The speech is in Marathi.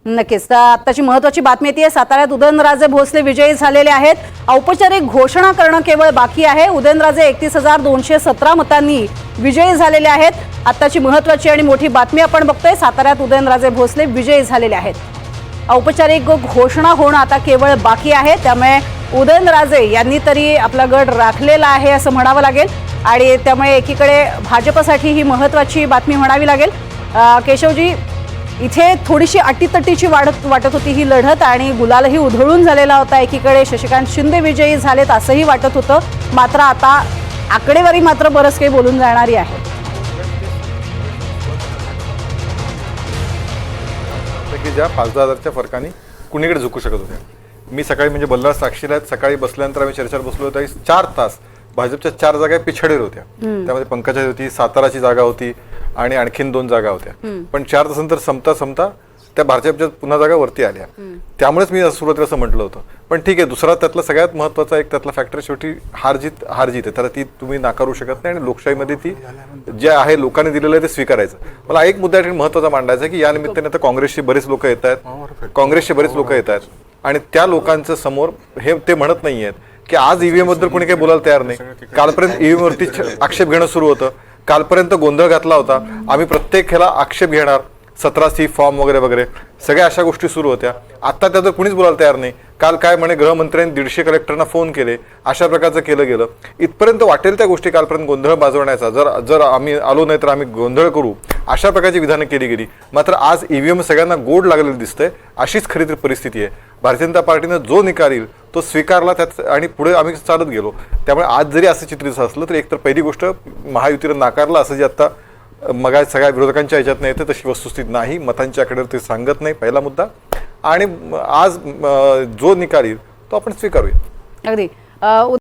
नक्कीच. तर आत्ताची महत्त्वाची बातमी येते, साताऱ्यात उदयनराजे भोसले विजयी झालेले आहेत. औपचारिक घोषणा करणं केवळ बाकी आहे. उदयनराजे 31,217 मतांनी विजयी झालेले आहेत. आत्ताची महत्त्वाची आणि मोठी बातमी आपण बघतोय, साताऱ्यात उदयनराजे भोसले विजयी झालेले आहेत. औपचारिक घोषणा होणं आता केवळ बाकी आहे. त्यामुळे उदयनराजे यांनी तरी आपला गड राखलेला आहे असं म्हणावं लागेल आणि त्यामुळे एकीकडे भाजपसाठी ही महत्त्वाची बातमी म्हणावी लागेल. केशवजी, इथे थोडीशी अटीतटीची वाटत होती ही लढत आणि गुलालही उधळून झालेला होता. एकीकडे शशिकांत शिंदे विजयी झालेत असंही वाटत होतं, मात्र आता आकडेवारी मात्र बरंच काही बोलून जाणारी आहे. की ज्या 5,000च्या फरकाने कुणीकडे झुकू शकत होते. मी सकाळी म्हणजे बल्लाळ साक्षीला सकाळी बसल्यानंतर आम्ही चर्चेवर बसलो होतो. 4 तास भाजपच्या 4 जागा पिछडेर होत्या. त्यामध्ये पंकजा होती, साताराची जागा होती आणि आणखीन 2 जागा होत्या. पण 4 तासानंतर संपता त्या भाजपच्या पुन्हा जागा वरती आल्या. त्यामुळेच मी सुरुवातीला असं म्हटलं होतं. पण ठीक आहे, दुसरा त्यातला सगळ्यात महत्त्वाचा एक त्यातला फॅक्टर शेवटी हारजीत आहे, त्याला ती तुम्ही नाकारू शकत नाही आणि लोकशाहीमध्ये ती जे आहे लोकांनी दिलेलं आहे ते स्वीकारायचं. मला एक मुद्दा महत्त्वाचा मांडायचा आहे की या निमित्ताने आता काँग्रेसचे बरेच लोक येत आहेत आणि त्या लोकांचं समोर हे ते म्हणत नाही आहेत की आज ईव्हीएम बद्दल कोणी काही बोलायला तयार नाही. कालपर्यंत ईव्हीएम वरती आक्षेप घेणं सुरू होतं. कालपर्यंत गोंधळ घातला होता. आम्ही प्रत्येक ह्याला आक्षेप घेणार, 17C फॉर्म वगैरे वगैरे सगळ्या अशा गोष्टी सुरू होत्या. आता त्याचं कुणीच बोलायला तयार नाही. काल काय म्हणे, गृहमंत्र्यांनी 150 कलेक्टरना फोन केले, अशा प्रकारचं केलं गेलं. इथपर्यंत वाटेल त्या गोष्टी कालपर्यंत गोंधळ माजवण्याचा, जर आम्ही आलो नाही तर आम्ही गोंधळ करू, अशा प्रकारची विधानं केली गेली. मात्र आज ईव्हीएम सगळ्यांना गोड लागलेलं दिसतंय. अशीच खरी तर परिस्थिती आहे. भारतीय जनता पार्टीनं जो निकाल येईल तो स्वीकारला त्यात आणि पुढे आम्ही चालत गेलो. त्यामुळे आज जरी असं चित्रित असलं तर एकतर पहिली गोष्ट महायुतीनं नाकारलं असं जे आता मग सगळ्या विरोधकांच्या ह्याच्यात नाही येते तशी वस्तुस्थिती नाही. मतांच्या आकड्यावर ते सांगत नाही, पहिला मुद्दा. आणि आज जो निकाल येईल तो आपण स्वीकारूया. अगदी